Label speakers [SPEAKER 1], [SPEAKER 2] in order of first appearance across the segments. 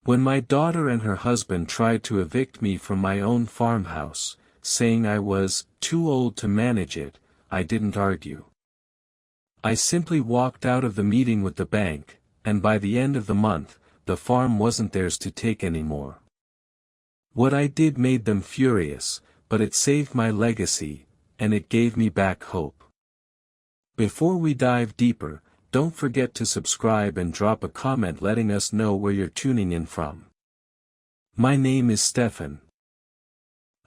[SPEAKER 1] When my daughter and her husband tried to evict me from my own farmhouse, saying I was too old to manage it, I didn't argue. I simply walked out of the meeting with the bank, and by the end of the month, the farm wasn't theirs to take anymore. What I did made them furious, but it saved my legacy, and it gave me back hope. Before we dive deeper, don't forget to subscribe and drop a comment letting us know where you're tuning in from. My name is Stefan.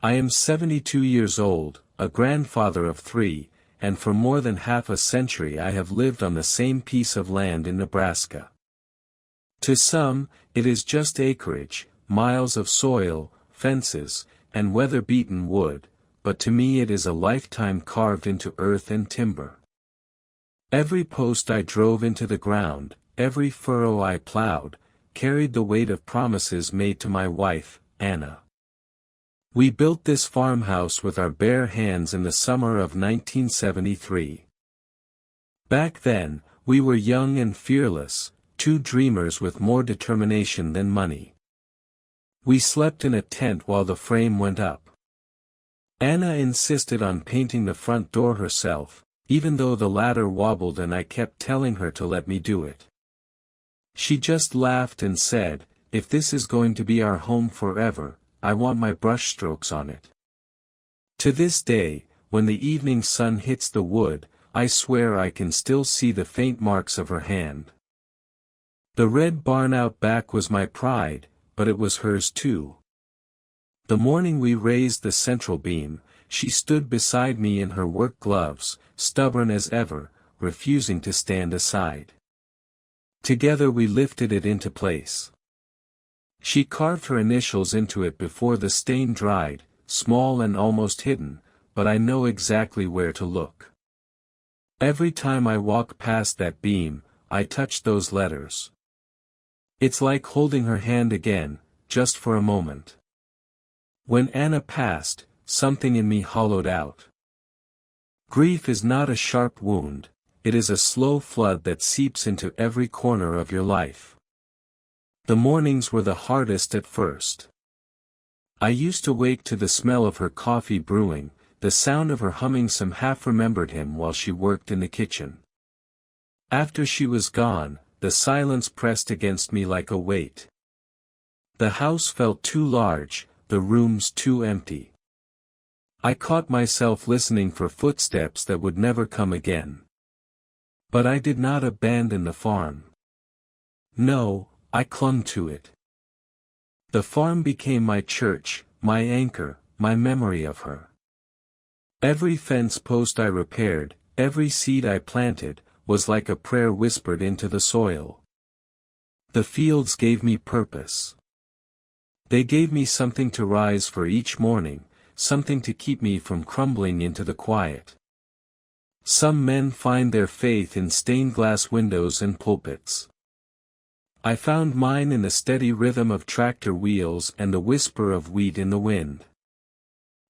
[SPEAKER 1] I am 72 years old, a grandfather of 3, and for more than half a century I have lived on the same piece of land in Nebraska. To some, it is just acreage, miles of soil, fences, and weather-beaten wood, but to me it is a lifetime carved into earth and timber. Every post I drove into the ground, every furrow I plowed, carried the weight of promises made to my wife, Anna. We built this farmhouse with our bare hands in the summer of 1973. Back then, we were young and fearless, 2 dreamers with more determination than money. We slept in a tent while the frame went up. Anna insisted on painting the front door herself, even though the ladder wobbled and I kept telling her to let me do it. She just laughed and said, "If this is going to be our home forever, I want my brushstrokes on it." To this day, when the evening sun hits the wood, I swear I can still see the faint marks of her hand. The red barn out back was my pride, but it was hers too. The morning we raised the central beam, she stood beside me in her work gloves, stubborn as ever, refusing to stand aside. Together we lifted it into place. She carved her initials into it before the stain dried, small and almost hidden, but I know exactly where to look. Every time I walk past that beam, I touch those letters. It's like holding her hand again, just for a moment. When Anna passed, something in me hollowed out. Grief is not a sharp wound, it is a slow flood that seeps into every corner of your life. The mornings were the hardest at first. I used to wake to the smell of her coffee brewing, the sound of her humming some half-remembered hymn while she worked in the kitchen. After she was gone, the silence pressed against me like a weight. The house felt too large, the rooms too empty. I caught myself listening for footsteps that would never come again. But I did not abandon the farm. No, I clung to it. The farm became my church, my anchor, my memory of her. Every fence post I repaired, every seed I planted, was like a prayer whispered into the soil. The fields gave me purpose. They gave me something to rise for each morning, something to keep me from crumbling into the quiet. Some men find their faith in stained glass windows and pulpits. I found mine in the steady rhythm of tractor wheels and the whisper of wheat in the wind.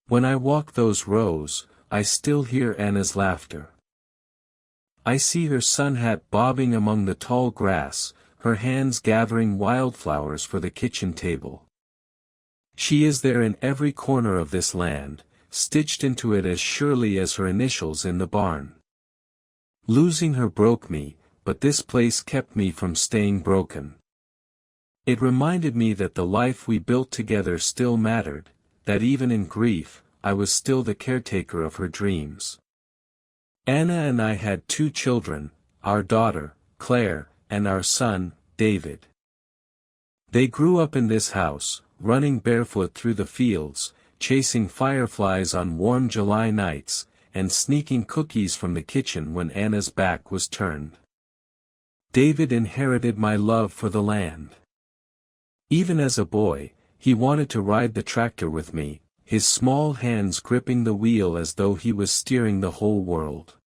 [SPEAKER 1] When I walk those rows, I still hear Anna's laughter. I see her sun hat bobbing among the tall grass, her hands gathering wildflowers for the kitchen table. She is there in every corner of this land, stitched into it as surely as her initials in the barn. Losing her broke me, but this place kept me from staying broken. It reminded me that the life we built together still mattered, that even in grief, I was still the caretaker of her dreams. Anna and I had 2 children, our daughter, Claire, and our son, David. They grew up in this house, running barefoot through the fields, chasing fireflies on warm July nights, and sneaking cookies from the kitchen when Anna's back was turned. David inherited my love for the land. Even as a boy, he wanted to ride the tractor with me, his small hands gripping the wheel as though he was steering the whole world.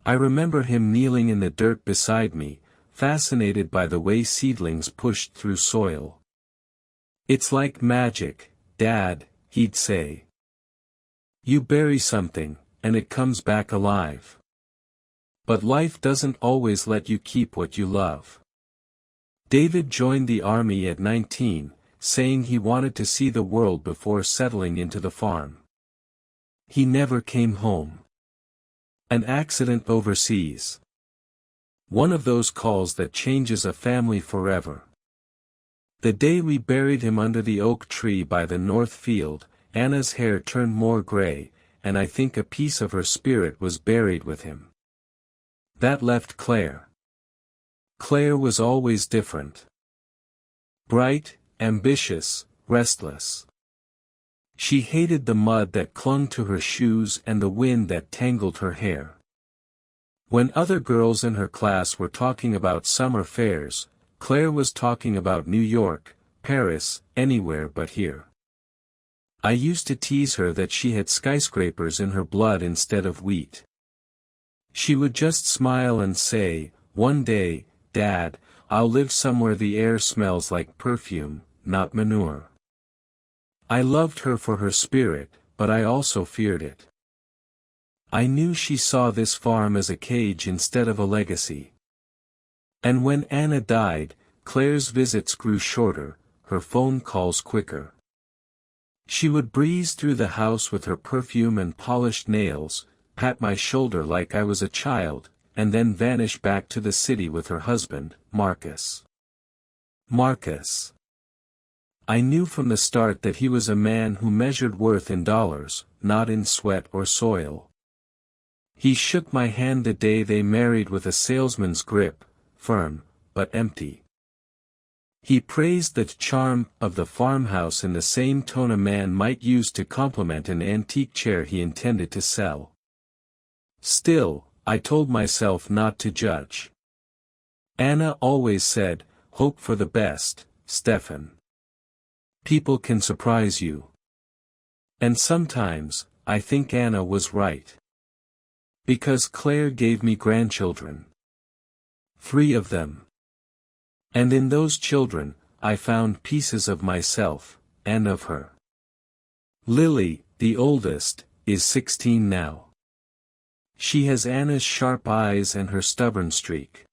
[SPEAKER 1] I remember him kneeling in the dirt beside me, fascinated by the way seedlings pushed through soil. "It's like magic, Dad," he'd say. "You bury something, and it comes back alive. But life doesn't always let you keep what you love." David joined the army at 19, saying he wanted to see the world before settling into the farm. He never came home. An accident overseas. One of those calls that changes a family forever. The day we buried him under the oak tree by the north field, Anna's hair turned more gray, and I think a piece of her spirit was buried with him. That left Claire. Claire was always different. Bright, ambitious, restless. She hated the mud that clung to her shoes and the wind that tangled her hair. When other girls in her class were talking about summer fairs, Claire was talking about New York, Paris, anywhere but here. I used to tease her that she had skyscrapers in her blood instead of wheat. She would just smile and say, "One day, Dad, I'll live somewhere the air smells like perfume, not manure." I loved her for her spirit, but I also feared it. I knew she saw this farm as a cage instead of a legacy. And when Anna died, Claire's visits grew shorter, her phone calls quicker. She would breeze through the house with her perfume and polished nails, pat my shoulder like I was a child, and then vanish back to the city with her husband, Marcus. Marcus. I knew from the start that he was a man who measured worth in dollars, not in sweat or soil. He shook my hand the day they married with a salesman's grip, firm, but empty. He praised the charm of the farmhouse in the same tone a man might use to compliment an antique chair he intended to sell. Still, I told myself not to judge. Anna always said, "Hope for the best, Stefan. People can surprise you." And sometimes, I think Anna was right. Because Claire gave me grandchildren. 3 of them. And in those children, I found pieces of myself, and of her. Lily, the oldest, is 16 now. She has Anna's sharp eyes and her stubborn streak.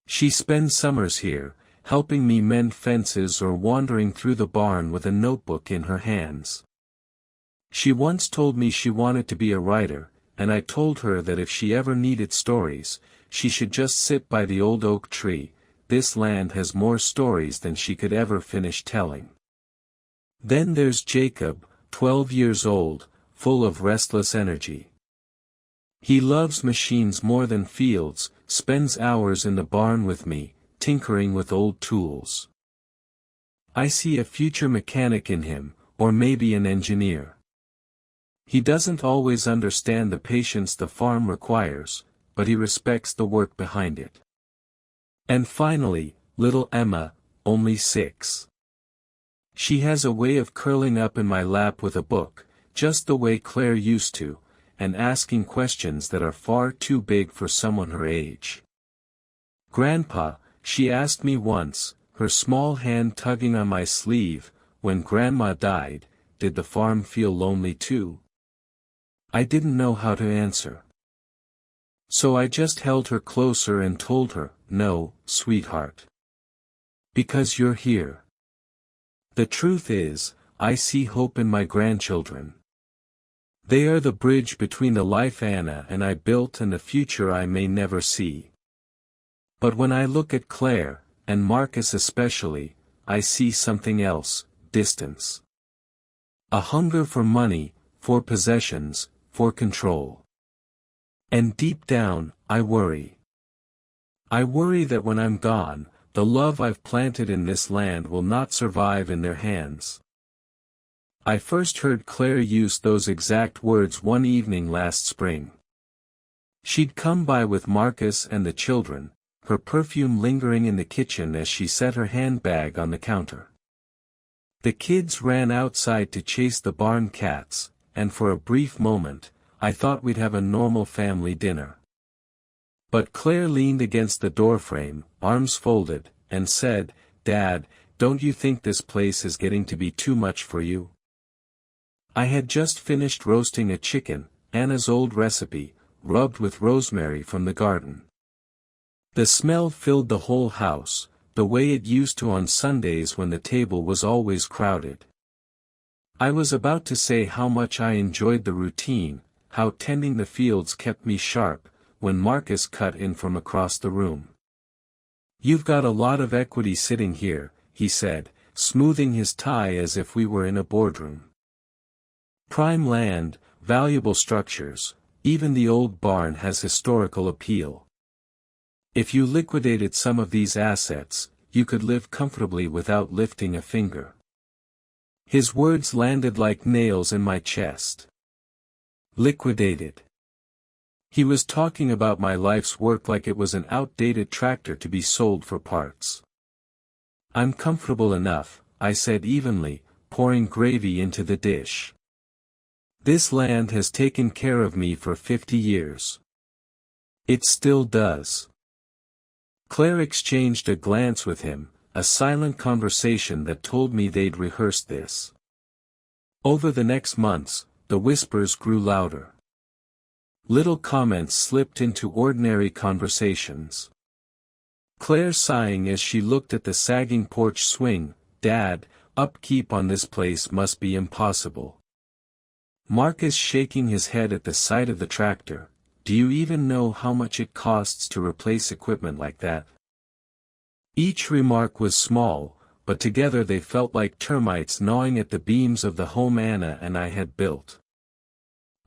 [SPEAKER 1] She spends summers here, helping me mend fences or wandering through the barn with a notebook in her hands. She once told me she wanted to be a writer, and I told her that if she ever needed stories, she should just sit by the old oak tree. This land has more stories than she could ever finish telling. Then there's Jacob, 12 years old, full of restless energy. He loves machines more than fields, spends hours in the barn with me, tinkering with old tools. I see a future mechanic in him, or maybe an engineer. He doesn't always understand the patience the farm requires, but he respects the work behind it. And finally, little Emma, only 6. She has a way of curling up in my lap with a book, just the way Claire used to, and asking questions that are far too big for someone her age. "Grandpa," she asked me once, her small hand tugging on my sleeve, "when Grandma died, did the farm feel lonely too?" I didn't know how to answer. So I just held her closer and told her, "No, sweetheart. Because you're here." The truth is, I see hope in my grandchildren. They are the bridge between the life Anna and I built and the future I may never see. But when I look at Claire, and Marcus especially, I see something else, distance. A hunger for money, for possessions, for control. And deep down, I worry. I worry that when I'm gone, the love I've planted in this land will not survive in their hands. I first heard Claire use those exact words one evening last spring. She'd come by with Marcus and the children, her perfume lingering in the kitchen as she set her handbag on the counter. The kids ran outside to chase the barn cats, and for a brief moment, I thought we'd have a normal family dinner. But Claire leaned against the doorframe, arms folded, and said, "Dad, don't you think this place is getting to be too much for you?" I had just finished roasting a chicken, Anna's old recipe, rubbed with rosemary from the garden. The smell filled the whole house, the way it used to on Sundays when the table was always crowded. I was about to say how much I enjoyed the routine, how tending the fields kept me sharp, when Marcus cut in from across the room. "You've got a lot of equity sitting here," he said, smoothing his tie as if we were in a boardroom. "Prime land, valuable structures, even the old barn has historical appeal. If you liquidated some of these assets, you could live comfortably without lifting a finger." His words landed like nails in my chest. Liquidated. He was talking about my life's work like it was an outdated tractor to be sold for parts. "I'm comfortable enough," I said evenly, pouring gravy into the dish. "This land has taken care of me for 50 years. It still does." Claire exchanged a glance with him, a silent conversation that told me they'd rehearsed this. Over the next months, the whispers grew louder. Little comments slipped into ordinary conversations. Claire sighing as she looked at the sagging porch swing, "Dad, upkeep on this place must be impossible." Marcus shaking his head at the sight of the tractor, "Do you even know how much it costs to replace equipment like that?" Each remark was small, but together they felt like termites gnawing at the beams of the home Anna and I had built.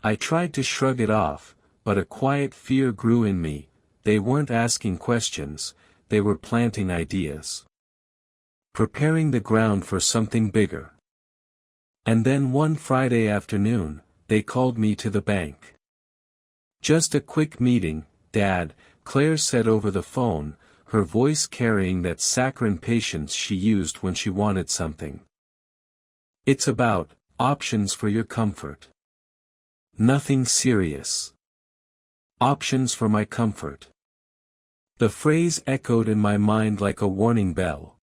[SPEAKER 1] I tried to shrug it off, but a quiet fear grew in me. They weren't asking questions, they were planting ideas. Preparing the ground for something bigger. And then one Friday afternoon, they called me to the bank. "Just a quick meeting, Dad," Claire said over the phone, her voice carrying that saccharine patience she used when she wanted something. "It's about options for your comfort." "Nothing serious." "Options for my comfort." The phrase echoed in my mind like a warning bell.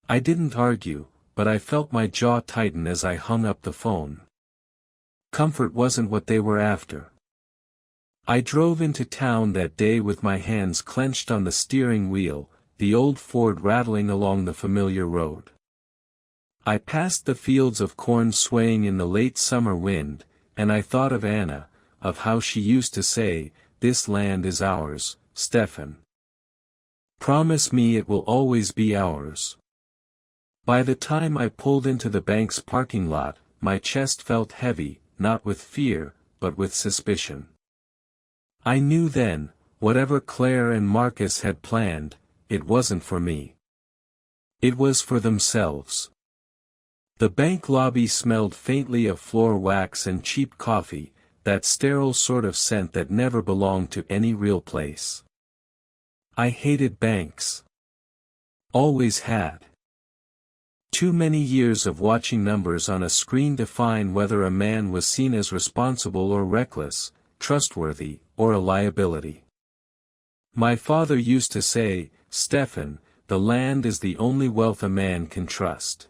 [SPEAKER 1] I didn't argue, but I felt my jaw tighten as I hung up the phone. Comfort wasn't what they were after. I drove into town that day with my hands clenched on the steering wheel, the old Ford rattling along the familiar road. I passed the fields of corn swaying in the late summer wind, and I thought of Anna, of how she used to say, "This land is ours, Stefan. Promise me it will always be ours." By the time I pulled into the bank's parking lot, my chest felt heavy, not with fear, but with suspicion. I knew then, whatever Claire and Marcus had planned, it wasn't for me. It was for themselves. The bank lobby smelled faintly of floor wax and cheap coffee, that sterile sort of scent that never belonged to any real place. I hated banks. Always had. Too many years of watching numbers on a screen define whether a man was seen as responsible or reckless, trustworthy, or a liability. My father used to say, "Stefan, the land is the only wealth a man can trust.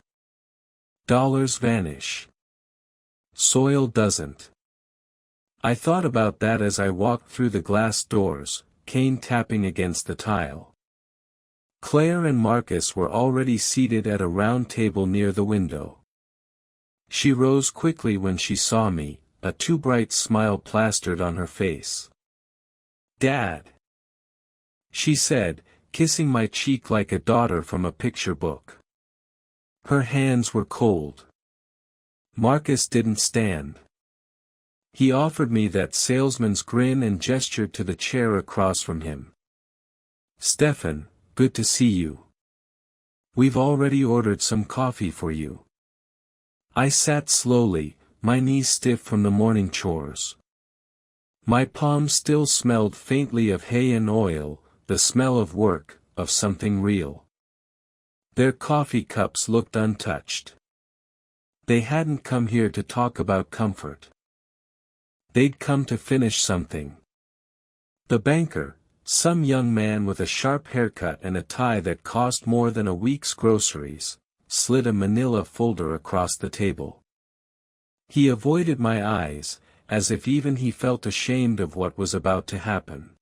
[SPEAKER 1] Dollars vanish. Soil doesn't." I thought about that as I walked through the glass doors, cane tapping against the tile. Claire and Marcus were already seated at a round table near the window. She rose quickly when she saw me, a too bright smile plastered on her face. "Dad," she said, kissing my cheek like a daughter from a picture book. Her hands were cold. Marcus didn't stand. He offered me that salesman's grin and gestured to the chair across from him. "Stefan, good to see you. We've already ordered some coffee for you." I sat slowly, my knees stiff from the morning chores. My palms still smelled faintly of hay and oil, the smell of work, of something real. Their coffee cups looked untouched. They hadn't come here to talk about comfort. They'd come to finish something. The banker, some young man with a sharp haircut and a tie that cost more than a week's groceries, slid a manila folder across the table. He avoided my eyes, as if even he felt ashamed of what was about to happen.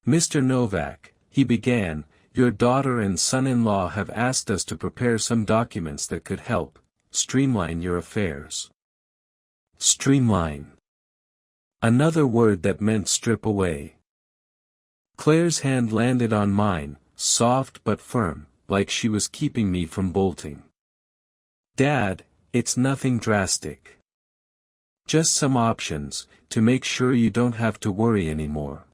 [SPEAKER 1] "Mr. Novak," he began, Your daughter and son-in-law have asked us to prepare some documents that could help streamline your affairs. Streamline. Another word that meant strip away. Claire's hand landed on mine, soft but firm, like she was keeping me from bolting. Dad, it's nothing drastic. Just some options, to make sure you don't have to worry anymore.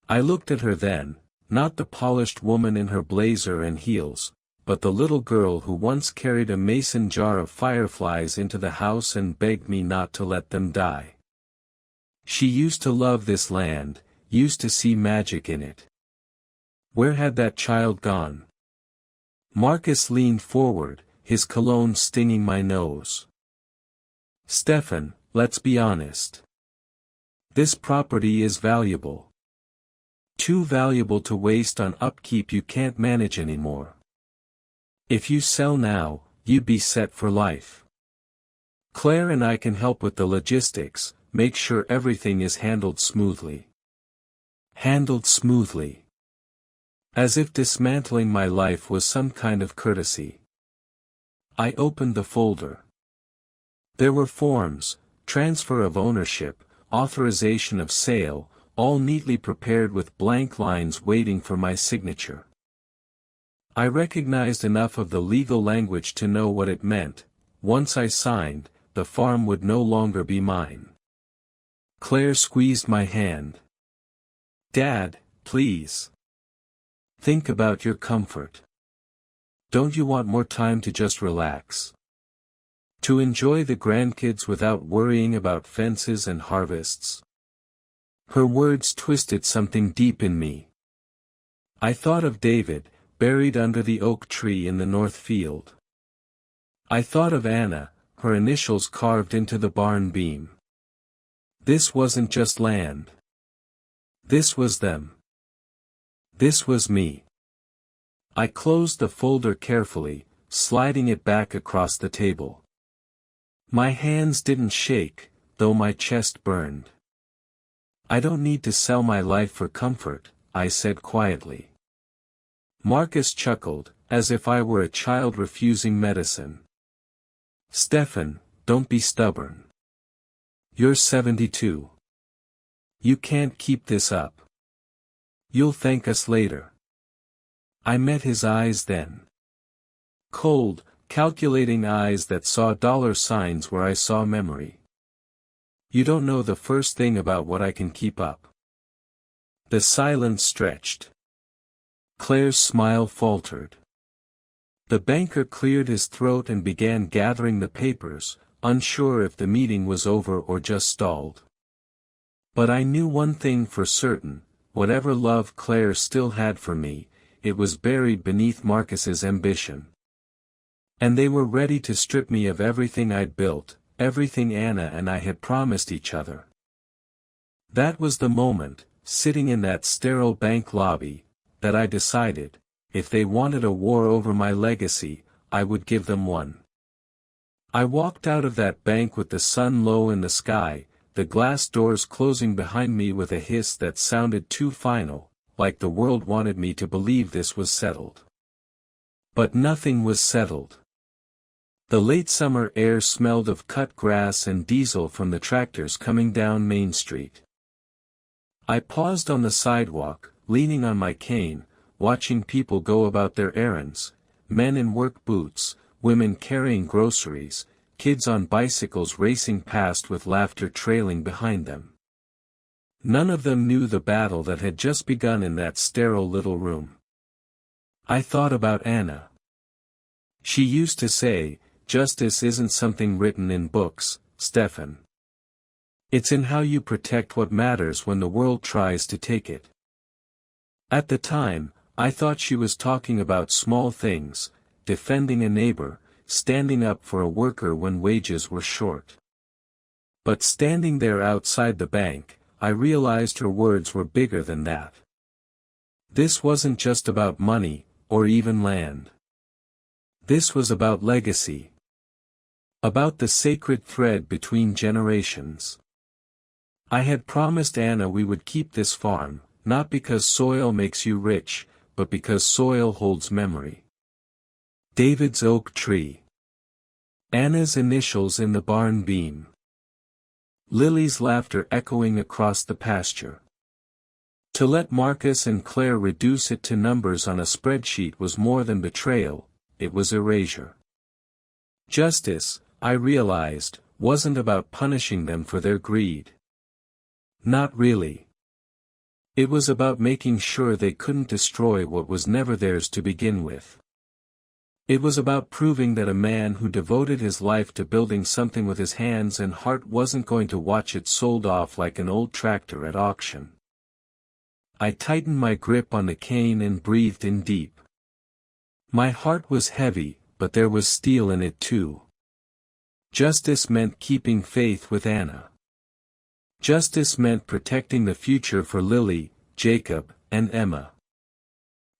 [SPEAKER 1] I looked at her then, not the polished woman in her blazer and heels, but the little girl who once carried a mason jar of fireflies into the house and begged me not to let them die. She used to love this land, used to see magic in it. Where had that child gone? Marcus leaned forward, his cologne stinging my nose. Stefan, let's be honest. This property is valuable. Too valuable to waste on upkeep you can't manage anymore. If you sell now, you'd be set for life. Claire and I can help with the logistics, make sure everything is handled smoothly. Handled smoothly. As if dismantling my life was some kind of courtesy. I opened the folder. There were forms, transfer of ownership, authorization of sale, all neatly prepared with blank lines waiting for my signature. I recognized enough of the legal language to know what it meant. Once I signed, the farm would no longer be mine. Claire squeezed my hand. Dad, please. Think about your comfort. Don't you want more time to just relax? To enjoy the grandkids without worrying about fences and harvests? Her words twisted something deep in me. I thought of David, buried under the oak tree in the north field. I thought of Anna, her initials carved into the barn beam. This wasn't just land. This was them. This was me. I closed the folder carefully, sliding it back across the table. My hands didn't shake, though my chest burned. I don't need to sell my life for comfort, I said quietly. Marcus chuckled, as if I were a child refusing medicine. Stefan, don't be stubborn. You're 72. You can't keep this up. You'll thank us later. I met his eyes then. Cold, calculating eyes that saw dollar signs where I saw memory. You don't know the first thing about what I can keep up. The silence stretched. Claire's smile faltered. The banker cleared his throat and began gathering the papers, unsure if the meeting was over or just stalled. But I knew one thing for certain, whatever love Claire still had for me, it was buried beneath Marcus's ambition. And they were ready to strip me of everything I'd built, everything Anna and I had promised each other. That was the moment, sitting in that sterile bank lobby, that I decided, if they wanted a war over my legacy, I would give them one. I walked out of that bank with the sun low in the sky, the glass doors closing behind me with a hiss that sounded too final, like the world wanted me to believe this was settled. But nothing was settled. The late summer air smelled of cut grass and diesel from the tractors coming down Main Street. I paused on the sidewalk, leaning on my cane, watching people go about their errands, men in work boots, women carrying groceries, kids on bicycles racing past with laughter trailing behind them. None of them knew the battle that had just begun in that sterile little room. I thought about Anna. She used to say, "Justice isn't something written in books, Stefan. It's in how you protect what matters when the world tries to take it." At the time, I thought she was talking about small things, defending a neighbor, standing up for a worker when wages were short. But standing there outside the bank, I realized her words were bigger than that. This wasn't just about money, or even land. This was about legacy. About the sacred thread between generations. I had promised Anna we would keep this farm, not because soil makes you rich, but because soil holds memory. David's oak tree. Anna's initials in the barn beam. Lily's laughter echoing across the pasture. To let Marcus and Claire reduce it to numbers on a spreadsheet was more than betrayal, it was erasure. Justice, I realized, wasn't about punishing them for their greed. Not really. It was about making sure they couldn't destroy what was never theirs to begin with. It was about proving that a man who devoted his life to building something with his hands and heart wasn't going to watch it sold off like an old tractor at auction. I tightened my grip on the cane and breathed in deep. My heart was heavy, but there was steel in it too. Justice meant keeping faith with Anna. Justice meant protecting the future for Lily, Jacob, and Emma.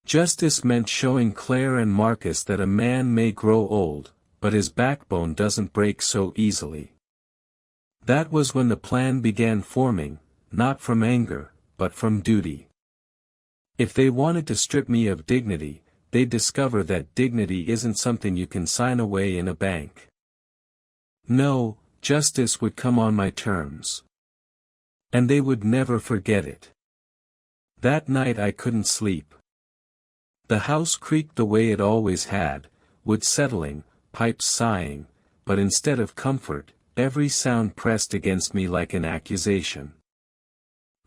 [SPEAKER 1] Justice meant showing Claire and Marcus that a man may grow old, but his backbone doesn't break so easily. That was when the plan began forming, not from anger, but from duty. If they wanted to strip me of dignity, they'd discover that dignity isn't something you can sign away in a bank. No, justice would come on my terms. And they would never forget it. That night I couldn't sleep. The house creaked the way it always had, wood settling, pipes sighing, but instead of comfort, every sound pressed against me like an accusation.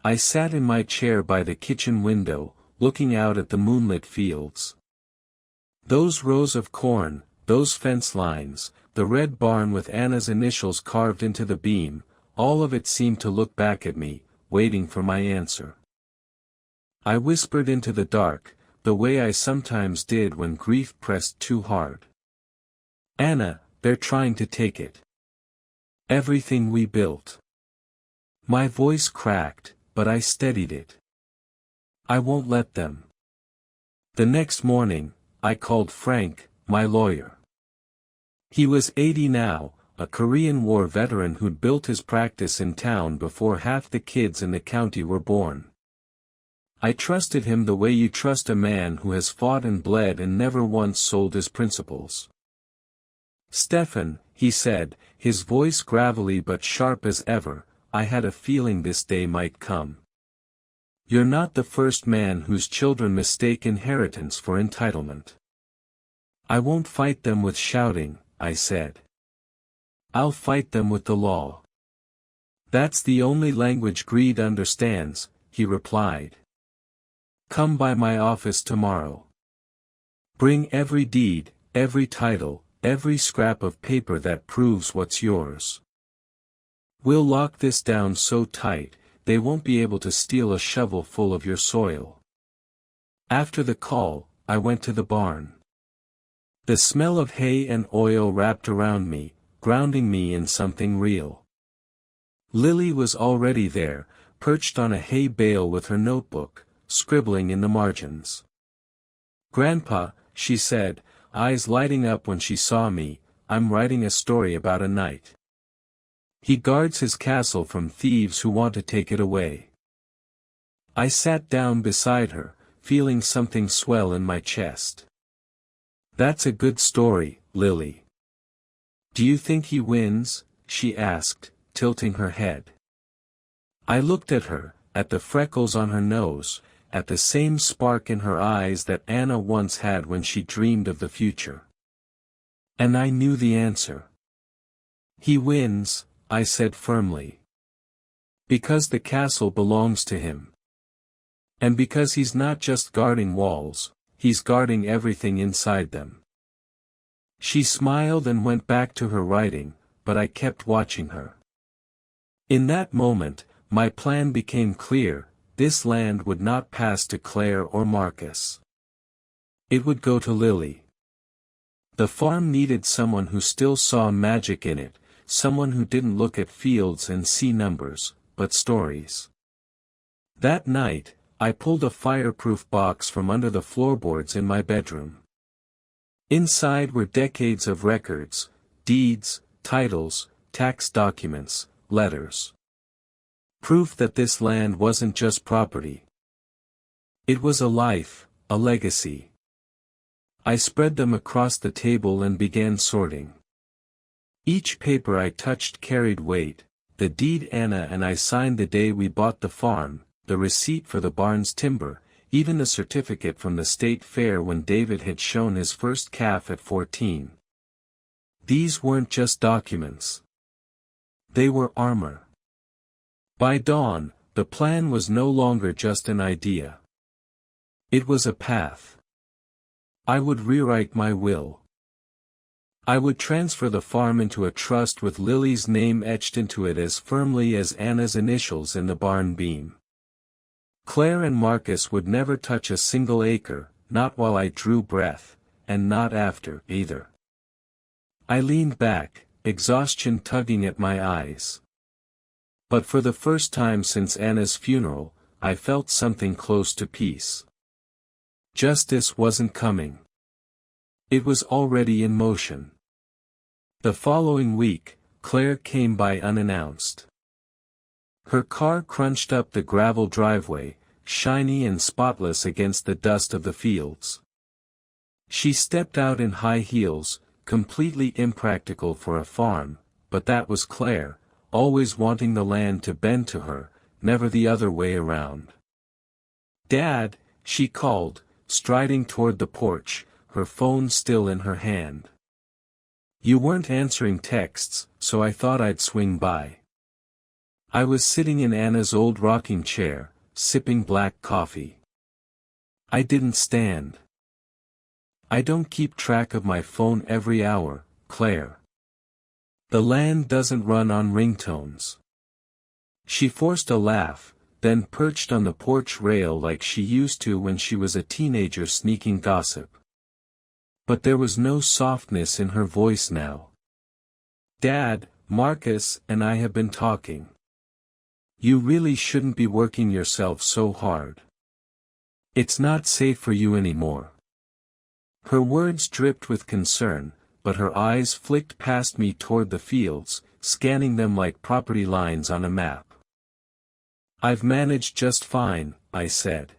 [SPEAKER 1] I sat in my chair by the kitchen window, looking out at the moonlit fields. Those rows of corn, those fence lines, the red barn with Anna's initials carved into the beam, all of it seemed to look back at me, waiting for my answer. I whispered into the dark, the way I sometimes did when grief pressed too hard. Anna, they're trying to take it. Everything we built. My voice cracked, but I steadied it. I won't let them. The next morning, I called Frank, my lawyer. He was 80 now, a Korean War veteran who'd built his practice in town before half the kids in the county were born. I trusted him the way you trust a man who has fought and bled and never once sold his principles. Stefan, he said, his voice gravelly but sharp as ever, I had a feeling this day might come. You're not the first man whose children mistake inheritance for entitlement. I won't fight them with shouting, I said. I'll fight them with the law. That's the only language greed understands, he replied. Come by my office tomorrow. Bring every deed, every title, every scrap of paper that proves what's yours. We'll lock this down so tight, they won't be able to steal a shovel full of your soil. After the call, I went to the barn. The smell of hay and oil wrapped around me, grounding me in something real. Lily was already there, perched on a hay bale with her notebook, scribbling in the margins. Grandpa, she said, eyes lighting up when she saw me, I'm writing a story about a knight. He guards his castle from thieves who want to take it away. I sat down beside her, feeling something swell in my chest. That's a good story, Lily. Do you think he wins? She asked, tilting her head. I looked at her, at the freckles on her nose, at the same spark in her eyes that Anna once had when she dreamed of the future. And I knew the answer. He wins, I said firmly. Because the castle belongs to him. And because he's not just guarding walls, he's guarding everything inside them. She smiled and went back to her writing, but I kept watching her. In that moment, my plan became clear. This land would not pass to Claire or Marcus. It would go to Lily. The farm needed someone who still saw magic in it, someone who didn't look at fields and see numbers, but stories. That night, I pulled a fireproof box from under the floorboards in my bedroom. Inside were decades of records, deeds, titles, tax documents, letters. Proof that this land wasn't just property. It was a life, a legacy. I spread them across the table and began sorting. Each paper I touched carried weight: the deed Anna and I signed the day we bought the farm, the receipt for the barn's timber, even the certificate from the state fair when David had shown his first calf at 14. These weren't just documents. They were armor. By dawn, the plan was no longer just an idea. It was a path. I would rewrite my will. I would transfer the farm into a trust with Lily's name etched into it as firmly as Anna's initials in the barn beam. Claire and Marcus would never touch a single acre, not while I drew breath, and not after, either. I leaned back, exhaustion tugging at my eyes. But for the first time since Anna's funeral, I felt something close to peace. Justice wasn't coming. It was already in motion. The following week, Claire came by unannounced. Her car crunched up the gravel driveway, shiny and spotless against the dust of the fields. She stepped out in high heels, completely impractical for a farm, but that was Claire, always wanting the land to bend to her, never the other way around. "Dad," she called, striding toward the porch, her phone still in her hand. "You weren't answering texts, so I thought I'd swing by." I was sitting in Anna's old rocking chair, sipping black coffee. I didn't stand. "I don't keep track of my phone every hour, Claire. The land doesn't run on ringtones." She forced a laugh, then perched on the porch rail like she used to when she was a teenager sneaking gossip. But there was no softness in her voice now. "Dad, Marcus and I have been talking. You really shouldn't be working yourself so hard. It's not safe for you anymore." Her words dripped with concern, but her eyes flicked past me toward the fields, scanning them like property lines on a map. "I've managed just fine," I said.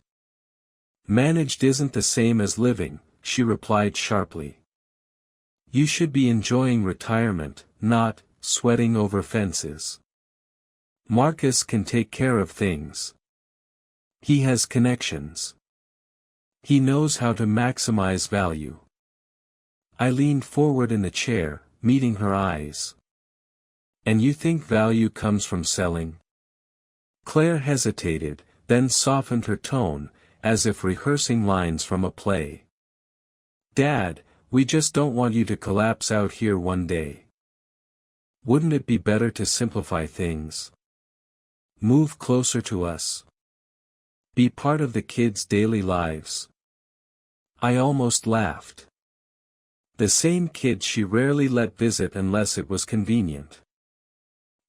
[SPEAKER 1] "Managed isn't the same as living," she replied sharply. "You should be enjoying retirement, not sweating over fences. Marcus can take care of things. He has connections. He knows how to maximize value." I leaned forward in the chair, meeting her eyes. "And you think value comes from selling?" Claire hesitated, then softened her tone, as if rehearsing lines from a play. "Dad, we just don't want you to collapse out here one day. Wouldn't it be better to simplify things? Move closer to us. Be part of the kids' daily lives." I almost laughed. The same kid she rarely let visit unless it was convenient.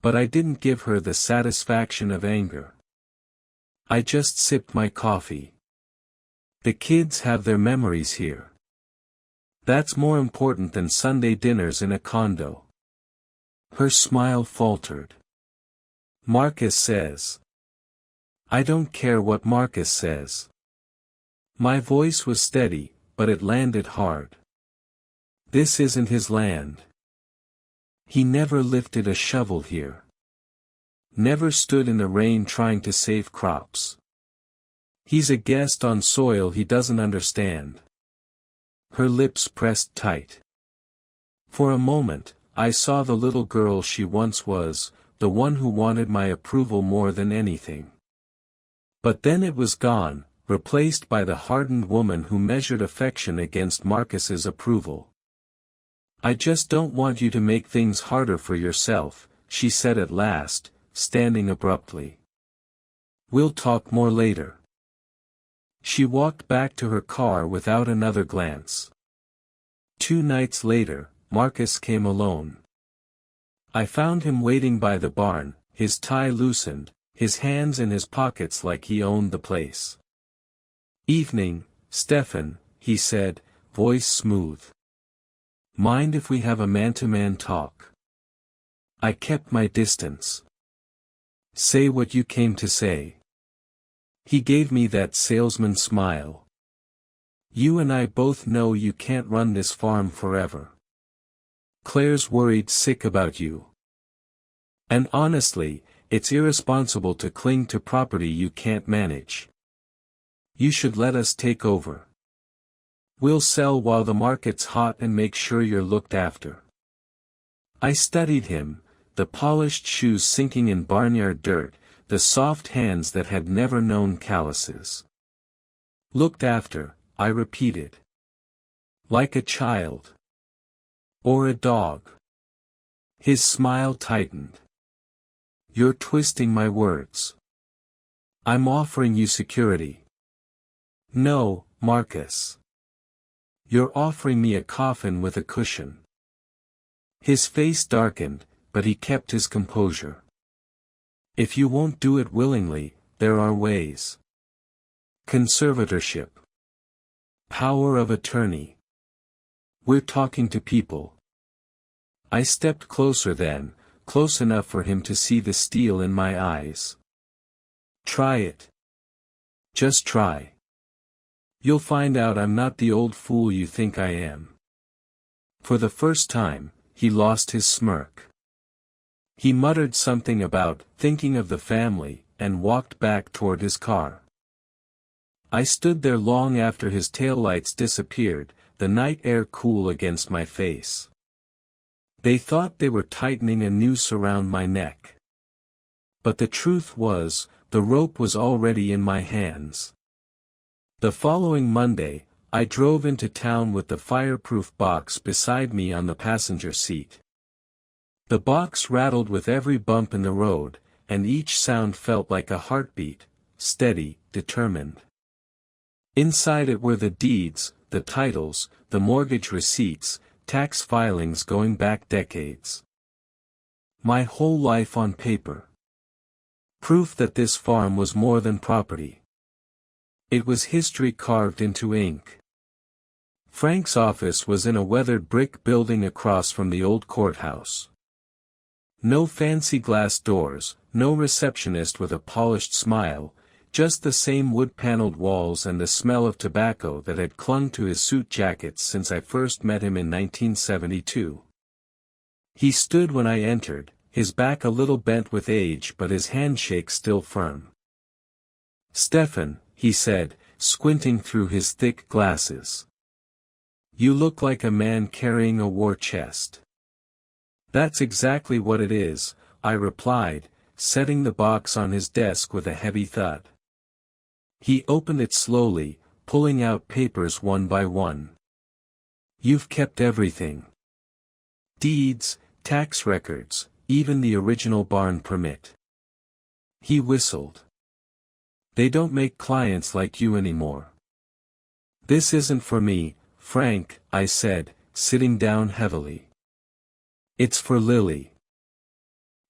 [SPEAKER 1] But I didn't give her the satisfaction of anger. I just sipped my coffee. The kids have their memories here. That's more important than Sunday dinners in a condo. Her smile faltered. "Marcus says." "I don't care what Marcus says." My voice was steady, but it landed hard. "This isn't his land. He never lifted a shovel here. Never stood in the rain trying to save crops. He's a guest on soil he doesn't understand." Her lips pressed tight. For a moment, I saw the little girl she once was, the one who wanted my approval more than anything. But then it was gone, replaced by the hardened woman who measured affection against Marcus's approval. "I just don't want you to make things harder for yourself," she said at last, standing abruptly. "We'll talk more later." She walked back to her car without another glance. 2 nights later, Marcus came alone. I found him waiting by the barn, his tie loosened, his hands in his pockets like he owned the place. "Evening, Stefan," he said, voice smooth. "Mind if we have a man-to-man talk?" I kept my distance. "Say what you came to say." He gave me that salesman smile. You and I both know you can't run this farm forever. Claire's worried sick about you. And honestly, it's irresponsible to cling to property you can't manage. You should let us take over. We'll sell while the market's hot and make sure you're looked after. I studied him, the polished shoes sinking in barnyard dirt, the soft hands that had never known calluses. Looked after, I repeated. Like a child. Or a dog. His smile tightened. You're twisting my words. I'm offering you security. No, Marcus. You're offering me a coffin with a cushion. His face darkened, but he kept his composure. If you won't do it willingly, there are ways. Conservatorship. Power of attorney. We're talking to people. I stepped closer then, close enough for him to see the steel in my eyes. Try it. Just try. You'll find out I'm not the old fool you think I am. For the first time, he lost his smirk. He muttered something about thinking of the family, and walked back toward his car. I stood there long after his taillights disappeared, the night air cool against my face. They thought they were tightening a noose around my neck. But the truth was, the rope was already in my hands. The following Monday, I drove into town with the fireproof box beside me on the passenger seat. The box rattled with every bump in the road, and each sound felt like a heartbeat, steady, determined. Inside it were the deeds, the titles, the mortgage receipts, tax filings going back decades. My whole life on paper. Proof that this farm was more than property. It was history carved into ink. Frank's office was in a weathered brick building across from the old courthouse. No fancy glass doors, no receptionist with a polished smile, just the same wood-paneled walls and the smell of tobacco that had clung to his suit jackets since I first met him in 1972. He stood when I entered, his back a little bent with age but his handshake still firm. "Stefan," he said, squinting through his thick glasses. "You look like a man carrying a war chest." "That's exactly what it is," I replied, setting the box on his desk with a heavy thud. He opened it slowly, pulling out papers one by one. "You've kept everything. Deeds, tax records, even the original barn permit." He whistled. "They don't make clients like you anymore." "This isn't for me, Frank," I said, sitting down heavily. "It's for Lily.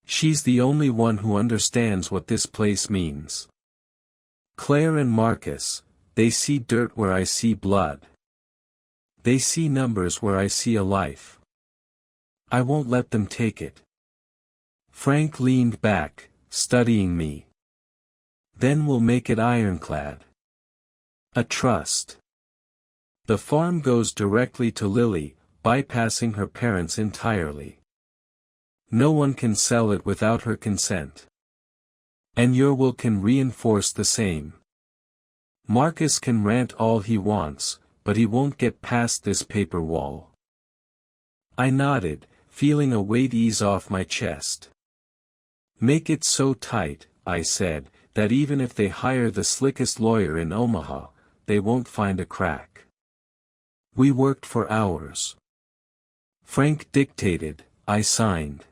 [SPEAKER 1] She's the only one who understands what this place means. Claire and Marcus, they see dirt where I see blood. They see numbers where I see a life. I won't let them take it." Frank leaned back, studying me. "Then we'll make it ironclad. A trust. The farm goes directly to Lily, bypassing her parents entirely. No one can sell it without her consent. And your will can reinforce the same. Marcus can rant all he wants, but he won't get past this paper wall." I nodded, feeling a weight ease off my chest. "Make it so tight," I said, "that even if they hire the slickest lawyer in Omaha, they won't find a crack." We worked for hours. Frank dictated, I signed.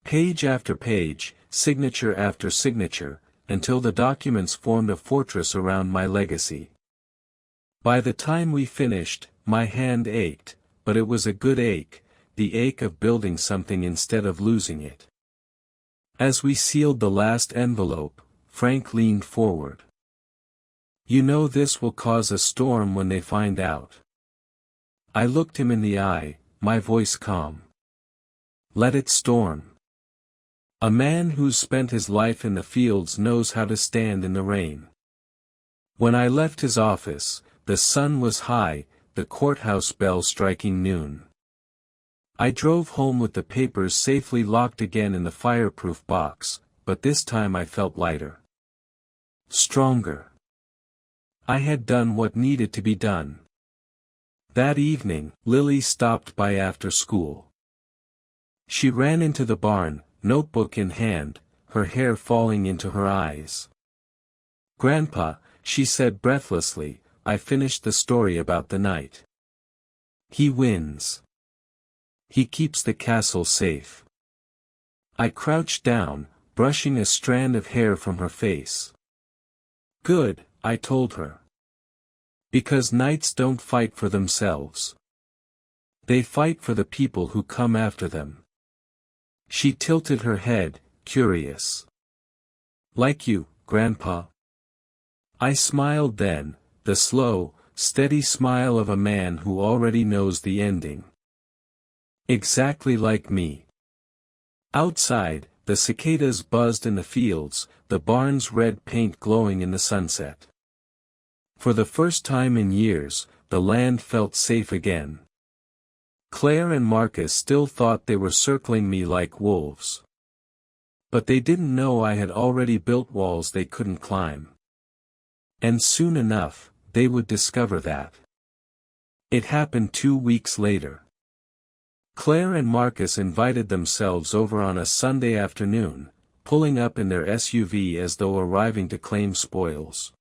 [SPEAKER 1] Page after page, signature after signature, until the documents formed a fortress around my legacy. By the time we finished, my hand ached, but it was a good ache, the ache of building something instead of losing it. As we sealed the last envelope, Frank leaned forward. "You know this will cause a storm when they find out." I looked him in the eye, my voice calm. "Let it storm. A man who's spent his life in the fields knows how to stand in the rain." When I left his office, the sun was high, the courthouse bell striking noon. I drove home with the papers safely locked again in the fireproof box, but this time I felt lighter. Stronger. I had done what needed to be done. That evening, Lily stopped by after school. She ran into the barn, notebook in hand, her hair falling into her eyes. "Grandpa," she said breathlessly, "I finished the story about the knight. He wins. He keeps the castle safe." I crouched down, brushing a strand of hair from her face. "Good," I told her. "Because knights don't fight for themselves. They fight for the people who come after them." She tilted her head, curious. "Like you, Grandpa?" I smiled then, the slow, steady smile of a man who already knows the ending. "Exactly like me." Outside, the cicadas buzzed in the fields, the barn's red paint glowing in the sunset. For the first time in years, the land felt safe again. Claire and Marcus still thought they were circling me like wolves. But they didn't know I had already built walls they couldn't climb. And soon enough, they would discover that. It happened 2 weeks later. Claire and Marcus invited themselves over on a Sunday afternoon, pulling up in their SUV as though arriving to claim spoils.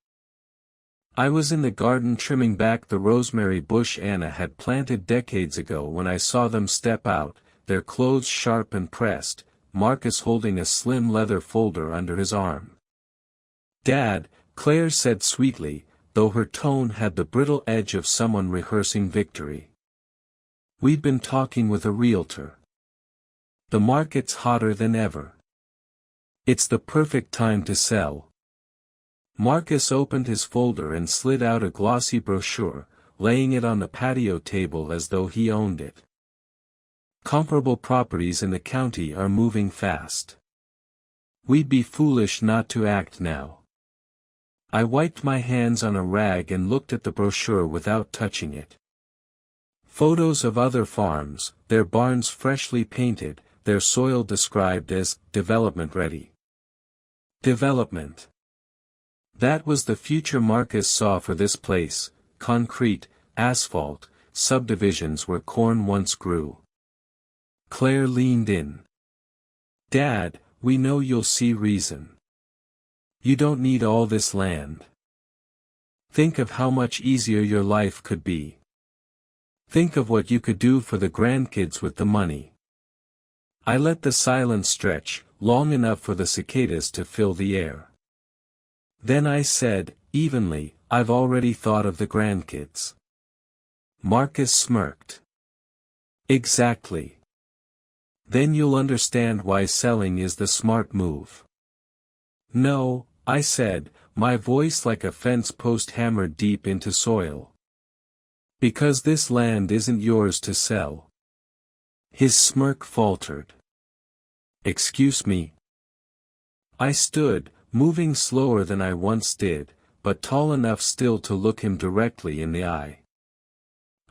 [SPEAKER 1] I was in the garden trimming back the rosemary bush Anna had planted decades ago when I saw them step out, their clothes sharp and pressed, Marcus holding a slim leather folder under his arm. "Dad," Claire said sweetly, though her tone had the brittle edge of someone rehearsing victory. "We've been talking with a realtor. The market's hotter than ever. It's the perfect time to sell." Marcus opened his folder and slid out a glossy brochure, laying it on the patio table as though he owned it. "Comparable properties in the county are moving fast. We'd be foolish not to act now." I wiped my hands on a rag and looked at the brochure without touching it. Photos of other farms, their barns freshly painted, their soil described as development ready. Development. That was the future Marcus saw for this place: concrete, asphalt, subdivisions where corn once grew. Claire leaned in. "Dad, we know you'll see reason. You don't need all this land. Think of how much easier your life could be. Think of what you could do for the grandkids with the money." I let the silence stretch, long enough for the cicadas to fill the air. Then I said, evenly, "I've already thought of the grandkids." Marcus smirked. "Exactly. Then you'll understand why selling is the smart move." "No," I said, my voice like a fence post hammered deep into soil. "Because this land isn't yours to sell." His smirk faltered. "Excuse me." I stood, moving slower than I once did, but tall enough still to look him directly in the eye.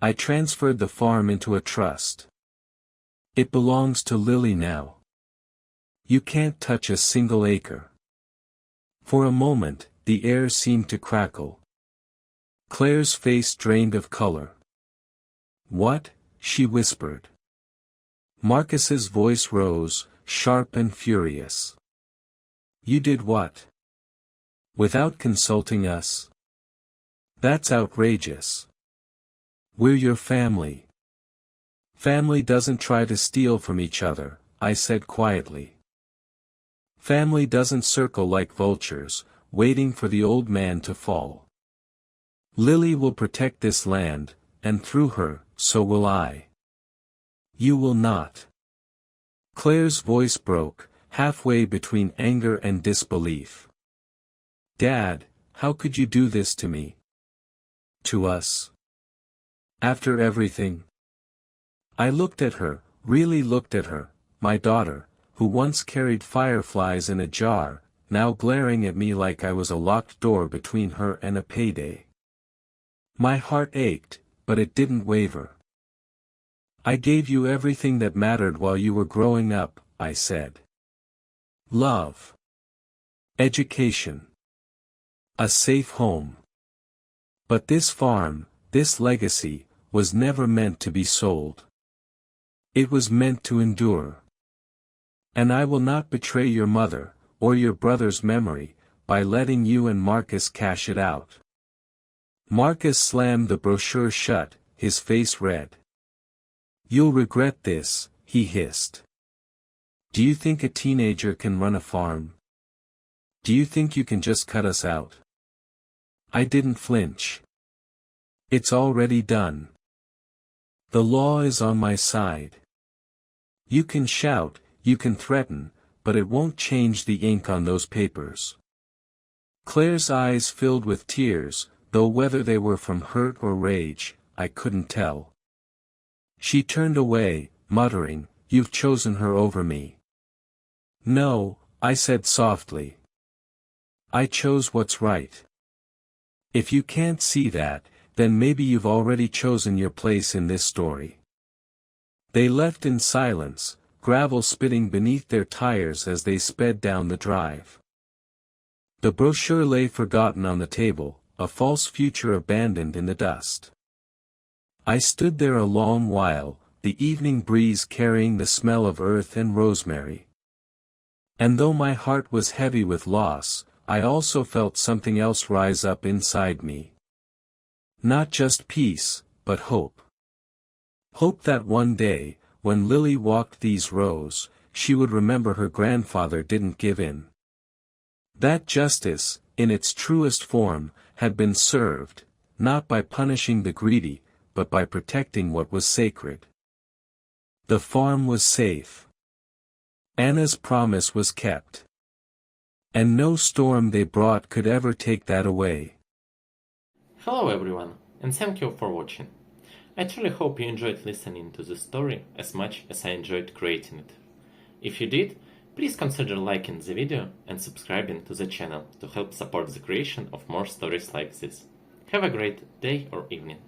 [SPEAKER 1] "I transferred the farm into a trust. It belongs to Lily now. You can't touch a single acre." For a moment, the air seemed to crackle. Claire's face drained of color. "What?" she whispered. Marcus's voice rose, sharp and furious. "You did what? Without consulting us? That's outrageous. We're your family." "Family doesn't try to steal from each other," I said quietly. "Family doesn't circle like vultures, waiting for the old man to fall. Lily will protect this land, and through her, so will I." "You will not." Claire's voice broke, halfway between anger and disbelief. "Dad, how could you do this to me? To us? After everything?" I looked at her, really looked at her, my daughter, who once carried fireflies in a jar, now glaring at me like I was a locked door between her and a payday. My heart ached, but it didn't waver. I gave you everything that mattered while you were growing up, I said. Love. Education. A safe home. But this farm, this legacy, was never meant to be sold. It was meant to endure. And I will not betray your mother, or your brother's memory, by letting you and Marcus cash it out. Marcus slammed the brochure shut, his face red. You'll regret this, he hissed. Do you think a teenager can run a farm? Do you think you can just cut us out? I didn't flinch. It's already done. The law is on my side. You can shout, you can threaten, but it won't change the ink on those papers. Claire's eyes filled with tears, though whether they were from hurt or rage, I couldn't tell. She turned away, muttering, You've chosen her over me. No, I said softly. I chose what's right. If you can't see that, then maybe you've already chosen your place in this story. They left in silence, gravel spitting beneath their tires as they sped down the drive. The brochure lay forgotten on the table, a false future abandoned in the dust. I stood there a long while, the evening breeze carrying the smell of earth and rosemary. And though my heart was heavy with loss, I also felt something else rise up inside me. Not just peace, but hope. Hope that one day, when Lily walked these rows, she would remember her grandfather didn't give in. That justice, in its truest form, had been served, not by punishing the greedy, but by protecting what was sacred. The farm was safe. Anna's promise was kept. And no storm they brought could ever take that away.
[SPEAKER 2] Hello everyone, and thank you for watching. I truly hope you enjoyed listening to this story as much as I enjoyed creating it. If you did, please consider liking the video and subscribing to the channel to help support the creation of more stories like this. Have a great day or evening.